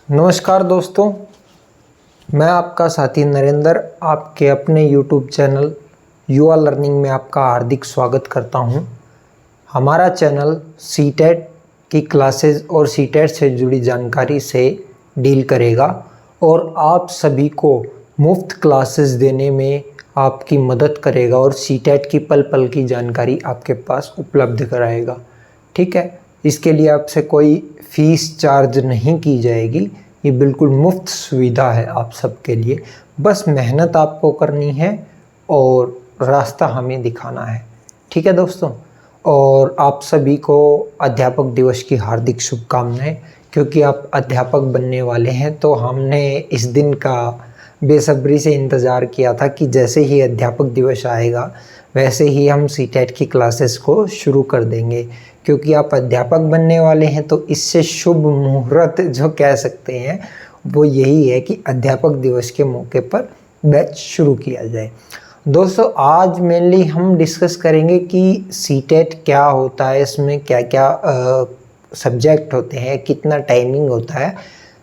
नमस्कार दोस्तों, मैं आपका साथी नरेंद्र आपके अपने YouTube चैनल युवा लर्निंग में आपका हार्दिक स्वागत करता हूं। हमारा चैनल सीटेट की क्लासेस और सीटेट से जुड़ी जानकारी से डील करेगा और आप सभी को मुफ्त क्लासेस देने में आपकी मदद करेगा और सीटेट की पल पल की जानकारी आपके पास उपलब्ध कराएगा। ठीक है, इसके लिए आपसे कोई फ़ीस चार्ज नहीं की जाएगी। ये बिल्कुल मुफ्त सुविधा है आप सबके लिए। बस मेहनत आपको करनी है और रास्ता हमें दिखाना है। ठीक है दोस्तों, और आप सभी को अध्यापक दिवस की हार्दिक शुभकामनाएं। क्योंकि आप अध्यापक बनने वाले हैं तो हमने इस दिन का बेसब्री से इंतज़ार किया था कि जैसे ही अध्यापक दिवस आएगा वैसे ही हम सीटेट की क्लासेस को शुरू कर देंगे। क्योंकि आप अध्यापक बनने वाले हैं तो इससे शुभ मुहूर्त जो कह सकते हैं वो यही है कि अध्यापक दिवस के मौके पर बैच शुरू किया जाए। दोस्तों, आज मेनली हम डिस्कस करेंगे कि सीटेट क्या होता है, इसमें क्या क्या सब्जेक्ट होते हैं, कितना टाइमिंग होता है,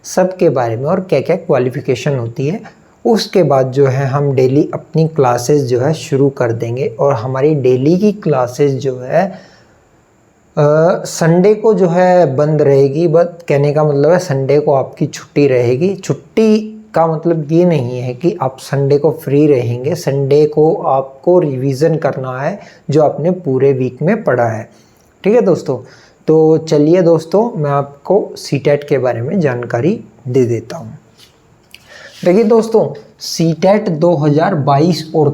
सब के बारे में, और क्या क्या क्वालिफ़िकेशन होती है। उसके बाद जो है हम डेली अपनी क्लासेस जो है शुरू कर देंगे। और हमारी डेली की क्लासेस जो है संडे को जो है बंद रहेगी। बट कहने का मतलब है संडे को आपकी छुट्टी रहेगी। छुट्टी का मतलब ये नहीं है कि आप संडे को फ्री रहेंगे। संडे को आपको रिवीजन करना है जो आपने पूरे वीक में पढ़ा है। ठीक है दोस्तों, तो चलिए दोस्तों, मैं आपको सीटेट के बारे में जानकारी दे देता हूँ। देखिए दोस्तों, सीटेट 2022 और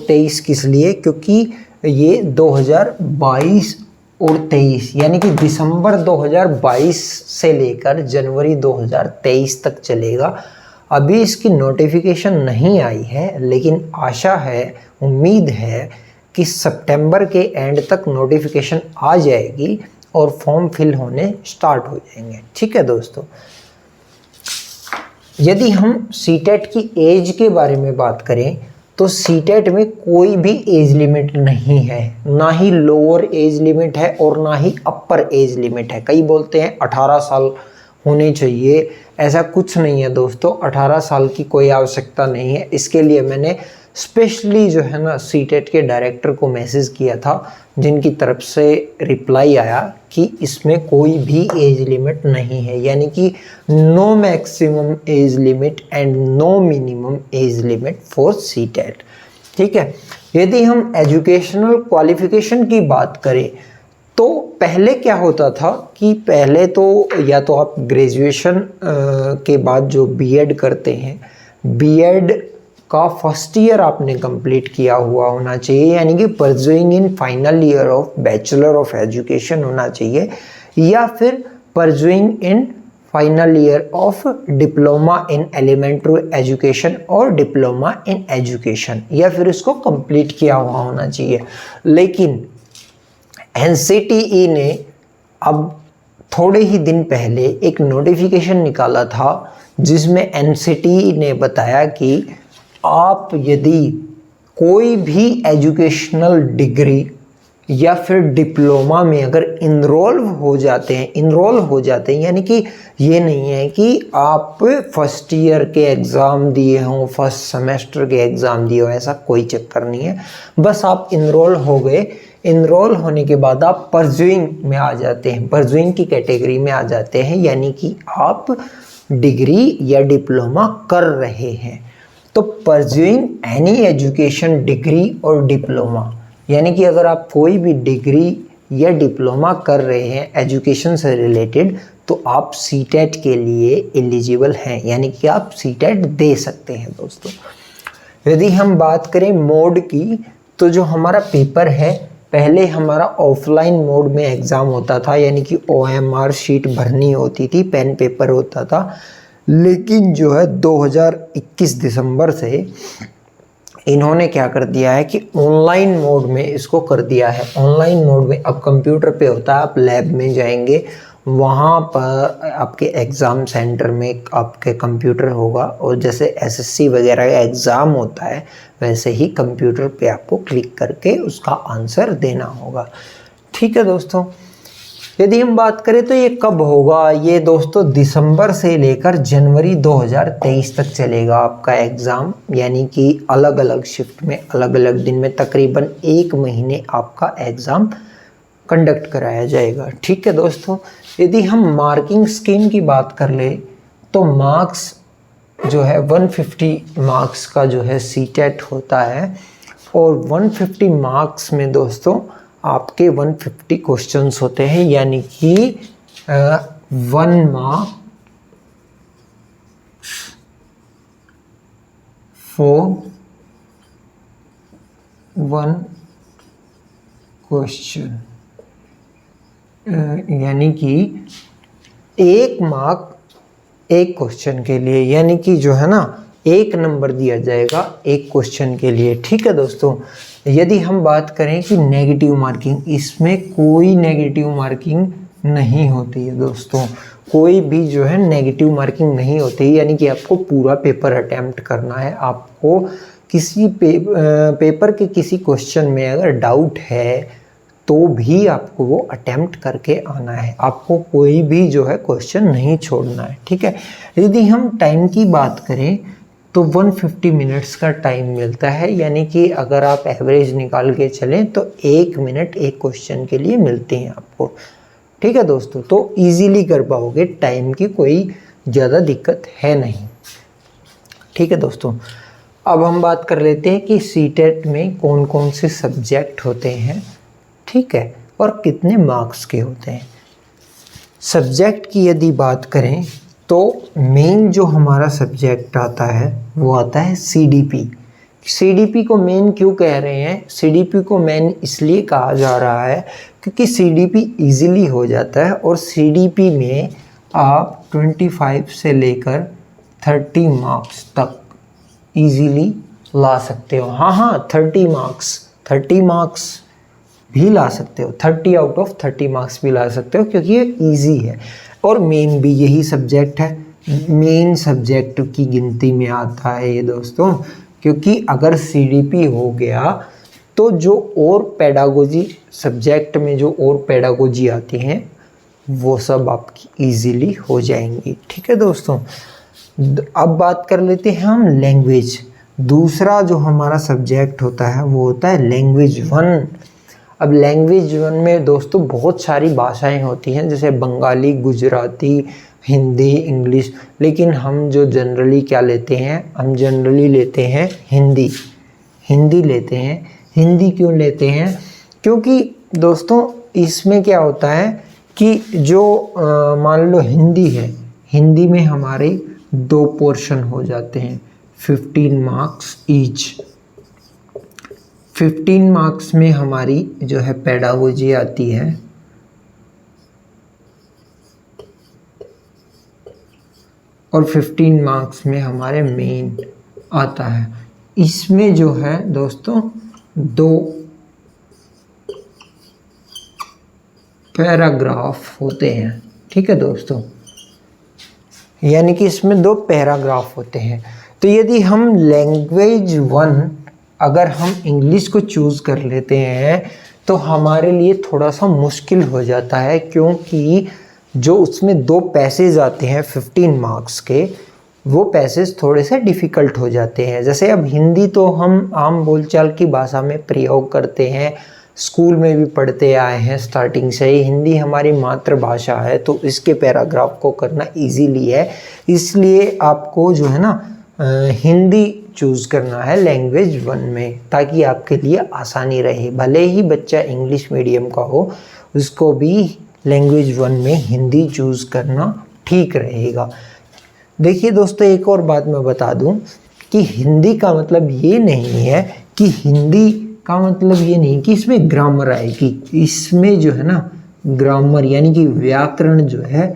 23 किस लिए? क्योंकि ये 2022 और 23 यानी कि दिसंबर 2022 से लेकर जनवरी 2023 तक चलेगा। अभी इसकी नोटिफिकेशन नहीं आई है, लेकिन आशा है, उम्मीद है कि सितंबर के एंड तक नोटिफिकेशन आ जाएगी और फॉर्म फिल होने स्टार्ट हो जाएंगे। ठीक है दोस्तों, यदि हम सीटेट की एज के बारे में बात करें तो सीटेट में कोई भी एज लिमिट नहीं है। ना ही लोअर एज लिमिट है और ना ही अपर एज लिमिट है। कई बोलते हैं 18 साल होने चाहिए, ऐसा कुछ नहीं है दोस्तों। 18 साल की कोई आवश्यकता नहीं है। इसके लिए मैंने स्पेशली जो है ना सीटेट के डायरेक्टर को मैसेज किया था, जिनकी तरफ से रिप्लाई आया कि इसमें कोई भी एज लिमिट नहीं है। यानी कि no maximum age limit and no minimum age limit for CTET. ठीक है, यदि हम एजुकेशनल क्वालिफिकेशन की बात करें तो पहले क्या होता था कि पहले तो या तो आप ग्रेजुएशन के बाद जो बीएड करते हैं, बीएड का फर्स्ट ईयर आपने कंप्लीट किया हुआ होना चाहिए, यानी कि pursuing in final year of bachelor of education होना चाहिए, या फिर pursuing in final year of diploma in elementary education और डिप्लोमा इन एजुकेशन, या फिर इसको कंप्लीट किया हुआ होना चाहिए। लेकिन एनसीटीई ने अब थोड़े ही दिन पहले एक नोटिफिकेशन निकाला था जिसमें एनसीटीई ने बताया कि आप यदि कोई भी एजुकेशनल डिग्री या फिर डिप्लोमा में अगर इनरोल हो जाते हैं, यानी कि ये नहीं है कि आप फर्स्ट ईयर के एग्ज़ाम दिए हों, फर्स्ट सेमेस्टर के एग्ज़ाम दिए हों, ऐसा कोई चक्कर नहीं है। बस आप इनरोल हो गए, इनरोल होने के बाद आप परस्यूइंग में आ जाते हैं, परस्यूइंग की कैटेगरी में आ जाते हैं, यानी कि आप डिग्री या डिप्लोमा कर रहे हैं। तो परस्यूइंग एनी एजुकेशन डिग्री और डिप्लोमा, यानी कि अगर आप कोई भी डिग्री या डिप्लोमा कर रहे हैं एजुकेशन से रिलेटेड तो आप सीटेट के लिए एलिजिबल हैं, यानी कि आप सीटेट दे सकते हैं दोस्तों। यदि हम बात करें मोड की तो जो हमारा पेपर है, पहले हमारा ऑफलाइन मोड में एग्ज़ाम होता था, यानी कि ओएमआर शीट भरनी होती थी, पेन पेपर होता था। लेकिन जो है 2021 दिसंबर से इन्होंने क्या कर दिया है कि ऑनलाइन मोड में इसको कर दिया है। ऑनलाइन मोड में अब कंप्यूटर पे होता है, आप लैब में जाएंगे, वहाँ पर आपके एग्ज़ाम सेंटर में आपके कंप्यूटर होगा और जैसे एसएससी वगैरह का एग्ज़ाम होता है वैसे ही कंप्यूटर पे आपको क्लिक करके उसका आंसर देना होगा। ठीक है दोस्तों, यदि हम बात करें तो ये कब होगा, ये दोस्तों दिसंबर से लेकर जनवरी 2023 तक चलेगा आपका एग्ज़ाम, यानी कि अलग अलग शिफ्ट में अलग अलग दिन में तकरीबन 1 महीने आपका एग्ज़ाम कंडक्ट कराया जाएगा। ठीक है दोस्तों, यदि हम मार्किंग स्कीम की बात कर ले तो मार्क्स जो है 150 मार्क्स का जो है सीटेट होता है, और 150 मार्क्स में दोस्तों आपके 150 क्वेश्चंस होते हैं, यानी कि 1 मार्क फॉर 1 क्वेश्चन, यानी कि 1 मार्क एक क्वेश्चन के लिए, यानी कि जो है ना 1 नंबर दिया जाएगा एक क्वेश्चन के लिए। ठीक है दोस्तों, यदि हम बात करें कि नेगेटिव मार्किंग, इसमें कोई नेगेटिव मार्किंग नहीं होती है दोस्तों, कोई भी जो है नेगेटिव मार्किंग नहीं होती है, यानी कि आपको पूरा पेपर अटेम्प्ट करना है। आपको किसी पेपर के किसी क्वेश्चन में अगर डाउट है तो भी आपको वो अटेम्प्ट करके आना है, आपको कोई भी जो है क्वेश्चन नहीं छोड़ना है। ठीक है, यदि हम टाइम की बात करें तो 150 मिनट्स का टाइम मिलता है, यानी कि अगर आप एवरेज निकाल के चलें तो 1 मिनट एक क्वेश्चन के लिए मिलते हैं आपको। ठीक है दोस्तों, तो इजीली कर पाओगे, टाइम की कोई ज़्यादा दिक्कत है नहीं। ठीक है दोस्तों, अब हम बात कर लेते हैं कि सीटेट में कौन कौन से सब्जेक्ट होते हैं, ठीक है, और कितने मार्क्स के होते हैं। सब्जेक्ट की यदि बात करें तो मेन जो हमारा सब्जेक्ट आता है वो आता है सीडीपी। सीडीपी को मेन क्यों कह रहे हैं, सीडीपी को मेन इसलिए कहा जा रहा है क्योंकि सीडीपी इजीली हो जाता है, और सीडीपी में आप 25 से लेकर 30 मार्क्स तक इजीली ला सकते हो। हाँ, 30 मार्क्स भी ला सकते हो, 30 आउट ऑफ 30 मार्क्स भी ला सकते हो, क्योंकि ये इजी है और मेन भी यही सब्जेक्ट है, मेन सब्जेक्ट की गिनती में आता है ये दोस्तों। क्योंकि अगर सीडीपी हो गया तो जो और पेडागोजी सब्जेक्ट में जो और पेडागोजी आती हैं वो सब आपकी इजीली हो जाएंगी। ठीक है दोस्तों, अब बात कर लेते हैं हम लैंग्वेज। दूसरा जो हमारा सब्जेक्ट होता है वो होता है लैंग्वेज 1। अब लैंग्वेज 1 में दोस्तों बहुत सारी भाषाएं होती हैं, जैसे बंगाली, गुजराती, हिंदी, इंग्लिश, लेकिन हम जो जनरली क्या लेते हैं, हम जनरली लेते हैं हिंदी लेते हैं। हिंदी क्यों लेते हैं, क्योंकि दोस्तों इसमें क्या होता है कि जो मान लो हिंदी है, हिंदी में हमारे 2 पोर्शन हो जाते हैं, 15 मार्क्स ईच। 15 मार्क्स में हमारी जो है पेडागोजी आती है, और 15 मार्क्स में हमारे मेन आता है। इसमें जो है दोस्तों 2 पैराग्राफ होते हैं। ठीक है दोस्तों, यानी कि इसमें 2 पैराग्राफ होते हैं। तो यदि हम लैंग्वेज 1 अगर हम इंग्लिश को चूज़ कर लेते हैं तो हमारे लिए थोड़ा सा मुश्किल हो जाता है, क्योंकि जो उसमें 2 पैसेज आते हैं 15 मार्क्स के, वो पैसेज थोड़े से डिफ़िकल्ट हो जाते हैं। जैसे अब हिंदी तो हम आम बोलचाल की भाषा में प्रयोग करते हैं, स्कूल में भी पढ़ते आए हैं स्टार्टिंग से ही, हिंदी हमारी मातृभाषा है, तो इसके पैराग्राफ को करना इजीली है। इसलिए आपको जो है ना हिंदी चूज़ करना है लैंग्वेज 1 में, ताकि आपके लिए आसानी रहे। भले ही बच्चा इंग्लिश मीडियम का हो, उसको भी लैंग्वेज 1 में हिंदी चूज़ करना ठीक रहेगा। देखिए दोस्तों, एक और बात मैं बता दूं कि हिंदी का मतलब ये नहीं है कि इसमें ग्रामर आएगी। इसमें जो है ना ग्रामर यानी कि व्याकरण जो है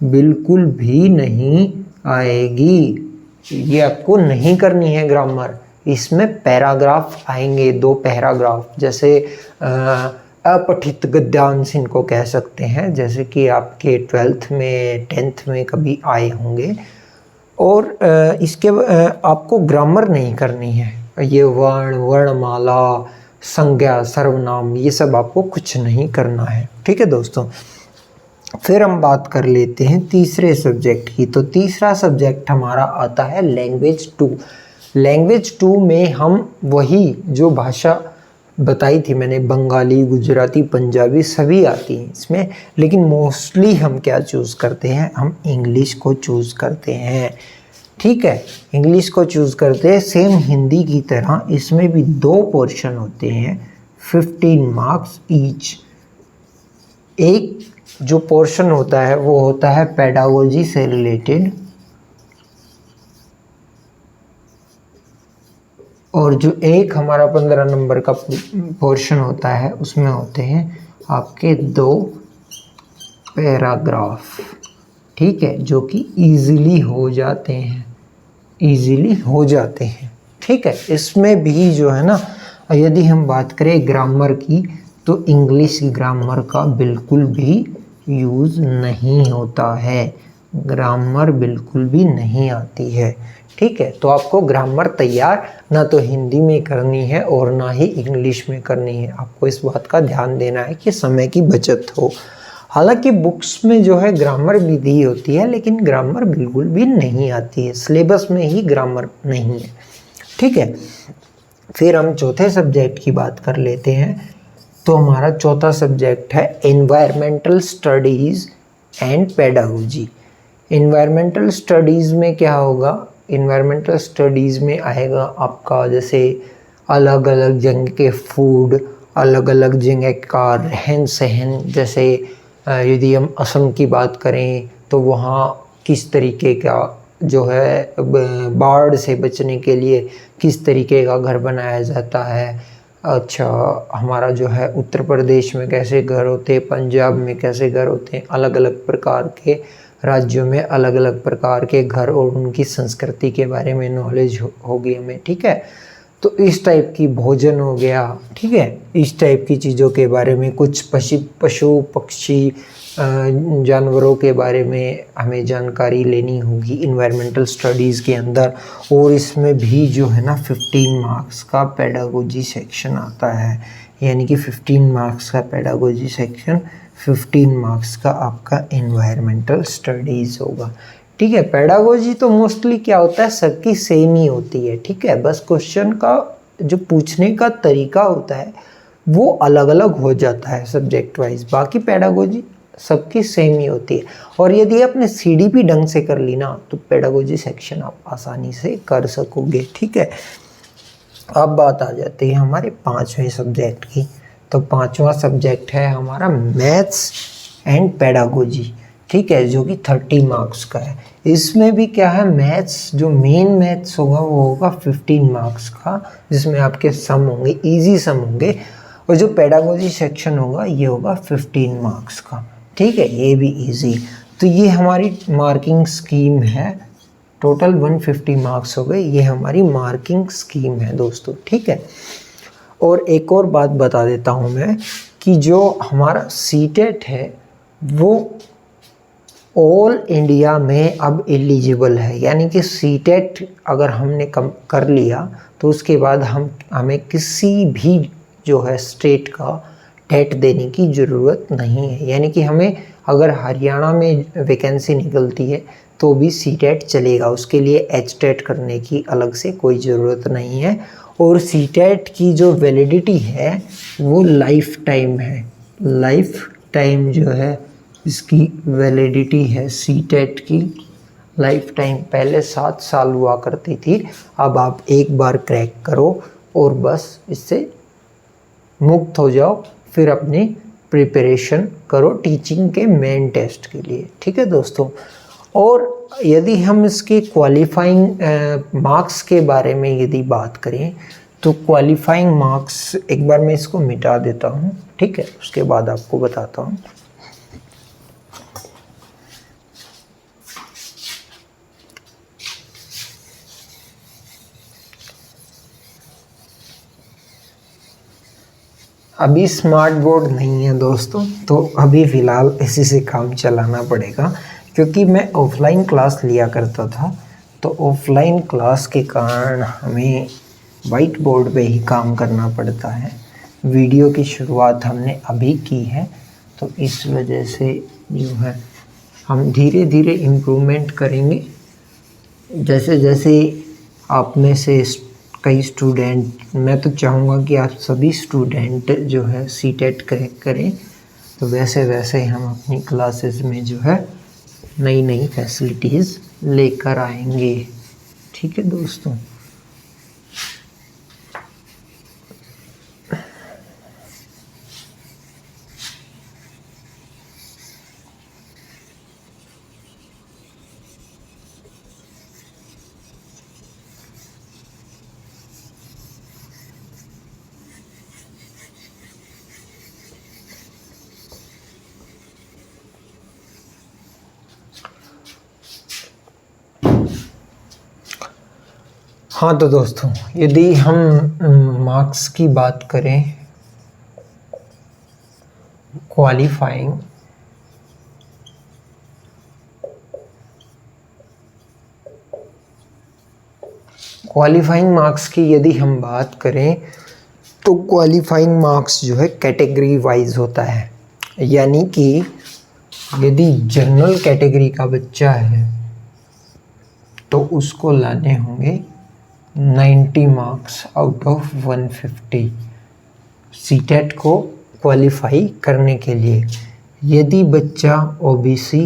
बिल्कुल भी नहीं आएगी, ये आपको नहीं करनी है ग्रामर। इसमें पैराग्राफ आएंगे, 2 पैराग्राफ, जैसे अपठित गद्यांश इनको कह सकते हैं, जैसे कि आपके 12th में 10th में कभी आए होंगे। और इसके आपको ग्रामर नहीं करनी है, ये वर्ण, वर्णमाला, संज्ञा, सर्वनाम, ये सब आपको कुछ नहीं करना है। ठीक है दोस्तों, फिर हम बात कर लेते हैं तीसरे सब्जेक्ट की। तो तीसरा सब्जेक्ट हमारा आता है लैंग्वेज 2। लैंग्वेज 2 में हम वही जो भाषा बताई थी मैंने, बंगाली, गुजराती, पंजाबी सभी आती हैं इसमें, लेकिन मोस्टली हम क्या चूज़ करते हैं, हम इंग्लिश को चूज़ करते हैं। ठीक है, इंग्लिश को चूज़ करते हैं। सेम हिंदी की तरह इसमें भी 2 पोर्शन होते हैं, 15 मार्क्स ईच। एक जो पोर्शन होता है वो होता है पेडागोजी से रिलेटेड, और जो एक हमारा 15 नंबर का पोर्शन होता है उसमें होते हैं आपके 2 पैराग्राफ। ठीक है, जो कि इजीली हो जाते हैं, इजीली हो जाते हैं। ठीक है, इसमें भी जो है ना, यदि हम बात करें ग्रामर की, तो इंग्लिश ग्रामर का बिल्कुल भी यूज़ नहीं होता है, ग्रामर बिल्कुल भी नहीं आती है। ठीक है, तो आपको ग्रामर तैयार ना तो हिंदी में करनी है और ना ही इंग्लिश में करनी है। आपको इस बात का ध्यान देना है कि समय की बचत हो। हालांकि बुक्स में जो है ग्रामर भी दी होती है, लेकिन ग्रामर बिल्कुल भी नहीं आती है, सिलेबस में ही ग्रामर नहीं है। ठीक है, फिर हम चौथे सब्जेक्ट की बात कर लेते हैं। तो हमारा चौथा सब्जेक्ट है environmental studies and pedagogy. Environmental studies में क्या होगा, एनवायरमेंटल स्टडीज़ में आएगा आपका जैसे अलग अलग जगह के फूड, अलग अलग जगह का रहन सहन। जैसे यदि हम असम की बात करें तो वहाँ किस तरीके का जो है बाढ़ से बचने के लिए किस तरीके का घर बनाया जाता है। अच्छा, हमारा जो है उत्तर प्रदेश में कैसे घर होते हैं, पंजाब में कैसे घर होते हैं, अलग अलग प्रकार के राज्यों में अलग अलग प्रकार के घर और उनकी संस्कृति के बारे में नॉलेज होगी हमें। ठीक है, तो इस टाइप की भोजन हो गया। ठीक है, इस टाइप की चीज़ों के बारे में, कुछ पशु पक्षी जानवरों के बारे में हमें जानकारी लेनी होगी इन्वायरमेंटल स्टडीज़ के अंदर। और इसमें भी जो है ना 15 मार्क्स का पेडागोजी सेक्शन आता है, यानी कि 15 मार्क्स का पेडागोजी सेक्शन, 15 मार्क्स का आपका इन्वायरमेंटल स्टडीज़ होगा। ठीक है, पेडागोजी तो मोस्टली क्या होता है, सबकी सेम ही होती है। ठीक है, बस क्वेश्चन का जो पूछने का तरीका होता है वो अलग अलग हो जाता है सब्जेक्ट वाइज, बाकी पेडागोजी सबकी सेम ही होती है। और यदि आपने सीडीपी ढंग से कर ली ना तो पेडागोजी सेक्शन आप आसानी से कर सकोगे। ठीक है, अब बात आ जाती है हमारे 5वें सब्जेक्ट की। तो 5वां सब्जेक्ट है हमारा मैथ्स एंड पेडागोजी। ठीक है, जो कि 30 मार्क्स का है। इसमें भी क्या है, मैथ्स जो मेन मैथ्स होगा वो होगा 15 मार्क्स का, जिसमें आपके सम होंगे, इजी सम होंगे। और जो पेडागोजी सेक्शन होगा ये होगा 15 मार्क्स का। ठीक है, ये भी इजी। तो ये हमारी मार्किंग स्कीम है, टोटल 150 मार्क्स हो गए, ये हमारी मार्किंग स्कीम है दोस्तों। ठीक है, और एक और बात बता देता हूँ मैं कि जो हमारा सीटेट है वो ऑल इंडिया में अब एलिजिबल है, यानी कि सीटेट अगर हमने कम कर लिया तो उसके बाद हमें किसी भी जो है स्टेट का टेट देने की ज़रूरत नहीं है। यानी कि हमें अगर हरियाणा में वैकेंसी निकलती है तो भी सीटेट चलेगा, उसके लिए एचटेट करने की अलग से कोई ज़रूरत नहीं है। और सीटेट की जो वैलिडिटी है वो लाइफ टाइम है, लाइफ टाइम जो है इसकी वैलिडिटी है सीटेट की लाइफ टाइम। पहले 7 साल हुआ करती थी, अब आप एक बार क्रैक करो और बस इससे मुक्त हो जाओ, फिर अपनी प्रिपरेशन करो टीचिंग के मेन टेस्ट के लिए। ठीक है दोस्तों, और यदि हम इसके क्वालिफाइंग मार्क्स के बारे में यदि बात करें तो क्वालिफाइंग मार्क्स, एक बार मैं इसको मिटा देता हूँ। ठीक है, उसके बाद आपको बताता हूँ। अभी स्मार्ट बोर्ड नहीं है दोस्तों, तो अभी फ़िलहाल इसी से काम चलाना पड़ेगा, क्योंकि मैं ऑफलाइन क्लास लिया करता था। तो ऑफलाइन क्लास के कारण हमें वाइट बोर्ड पे ही काम करना पड़ता है। वीडियो की शुरुआत हमने अभी की है, तो इस वजह से जो है हम धीरे धीरे इम्प्रूवमेंट करेंगे। जैसे जैसे आप में से कई स्टूडेंट, मैं तो चाहूँगा कि आप सभी स्टूडेंट जो है सीटेट क्रैक करें, तो वैसे वैसे हम अपनी क्लासेस में जो है नई नई फैसिलिटीज़ लेकर आएंगे। ठीक है दोस्तों। हाँ तो दोस्तों, यदि हम मार्क्स की बात करें क्वालिफाइंग मार्क्स की यदि हम बात करें तो क्वालिफाइंग मार्क्स जो है कैटेगरी वाइज होता है। यानी कि यदि जनरल कैटेगरी का बच्चा है तो उसको लाने होंगे 90 मार्क्स आउट ऑफ 150 सीटेट को क्वालिफाई करने के लिए। यदि बच्चा ओबीसी,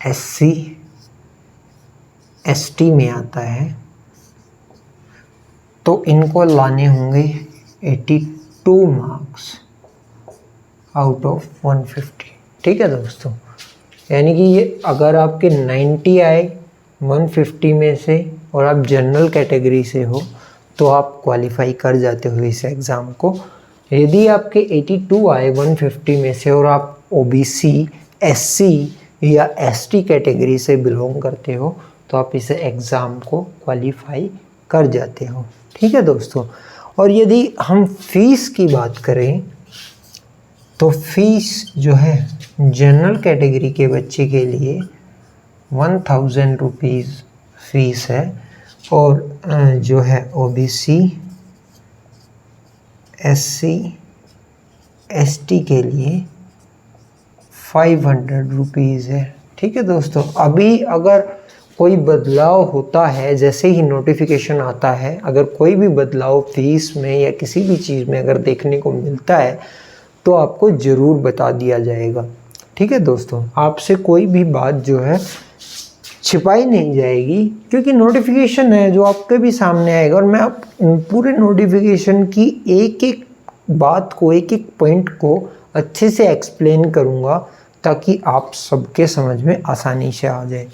एससी, एसटी में आता है तो इनको लाने होंगे 82 मार्क्स आउट ऑफ 150। ठीक है दोस्तों। यानी कि ये अगर आपके 90 आए 150 में से और आप जनरल कैटेगरी से हो तो आप क्वालिफाई कर जाते हो इस एग्ज़ाम को। यदि आपके 82 आए 150 में से और आप ओबीसी, एससी या एसटी कैटेगरी से बिलोंग करते हो तो आप इस एग्ज़ाम को क्वालिफाई कर जाते हो। ठीक है दोस्तों। और यदि हम फीस की बात करें तो फीस जो है जनरल कैटेगरी के बच्चे के लिए 1000 रुपीज़ फीस है और जो है ओबीसी, एससी, एसटी के लिए 500 रुपीज़ है। ठीक है दोस्तों। अभी अगर कोई बदलाव होता है, जैसे ही नोटिफिकेशन आता है, अगर कोई भी बदलाव फीस में या किसी भी चीज़ में अगर देखने को मिलता है तो आपको ज़रूर बता दिया जाएगा। ठीक है दोस्तों। आपसे कोई भी बात जो है छिपाई नहीं जाएगी, क्योंकि नोटिफिकेशन है जो आपके भी सामने आएगा और मैं आप पूरे नोटिफिकेशन की एक एक बात को, एक एक पॉइंट को अच्छे से एक्सप्लेन करूँगा ताकि आप सबके समझ में आसानी से आ जाए।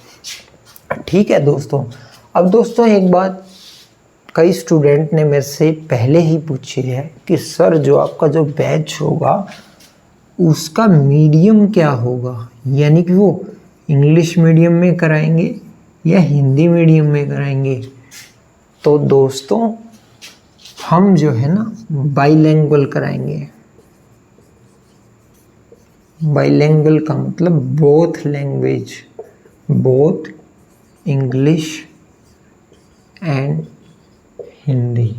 ठीक है दोस्तों। अब दोस्तों एक बात कई स्टूडेंट ने मेरे से पहले ही पूछी है कि सर जो आपका जो बैच होगा उसका मीडियम क्या होगा, यानी कि वो इंग्लिश मीडियम में कराएंगे या हिंदी मीडियम में कराएंगे। तो दोस्तों हम जो है ना बाइलिंगुअल कराएंगे। बाइलिंगुअल का मतलब both language, both English and Hindi.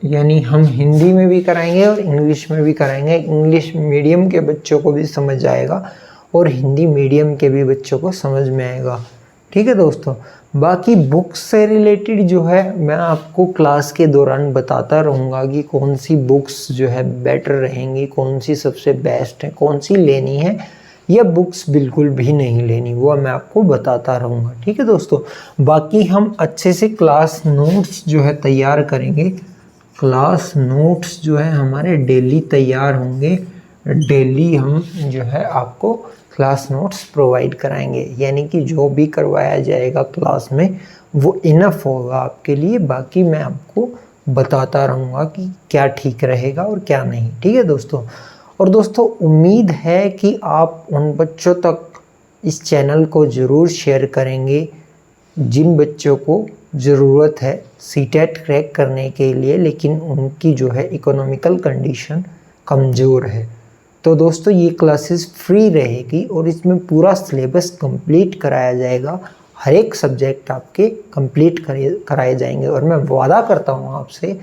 यानी हम हिंदी में भी कराएंगे और इंग्लिश में भी कराएंगे। इंग्लिश मीडियम के बच्चों को भी समझ आएगा और हिंदी मीडियम के भी बच्चों को समझ में आएगा। ठीक है दोस्तों। बाकी बुक्स से रिलेटेड जो है मैं आपको क्लास के दौरान बताता रहूँगा कि कौन सी बुक्स जो है बेटर रहेंगी, कौन सी सबसे बेस्ट है, कौन सी लेनी है या बुक्स बिल्कुल भी नहीं लेनी, वो मैं आपको बताता रहूँगा। ठीक है दोस्तों। बाकी हम अच्छे से क्लास नोट्स जो है तैयार करेंगे। क्लास नोट्स जो है हमारे डेली तैयार होंगे। डेली हम जो है आपको क्लास नोट्स प्रोवाइड कराएंगे, यानी कि जो भी करवाया जाएगा क्लास में वो इनफ होगा आपके लिए। बाकी मैं आपको बताता रहूँगा कि क्या ठीक रहेगा और क्या नहीं। ठीक है दोस्तों। और दोस्तों उम्मीद है कि आप उन बच्चों तक इस चैनल को ज़रूर शेयर करेंगे जिन बच्चों को ज़रूरत है सीटेट क्रैक करने के लिए, लेकिन उनकी जो है इकोनॉमिकल कंडीशन कमज़ोर है। तो दोस्तों ये क्लासेस फ्री रहेगी और इसमें पूरा सिलेबस कंप्लीट कराया जाएगा। हर एक सब्जेक्ट आपके कंप्लीट कराए जाएंगे और मैं वादा करता हूँ आपसे,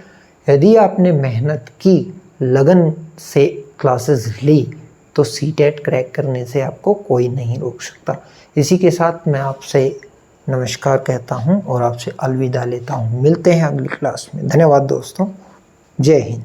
यदि आपने मेहनत की, लगन से क्लासेस ली तो सीटेट क्रैक करने से आपको कोई नहीं रोक सकता। इसी के साथ मैं आपसे नमस्कार कहता हूँ और आपसे अलविदा लेता हूँ। मिलते हैं अगली क्लास में। धन्यवाद दोस्तों। जय हिंद।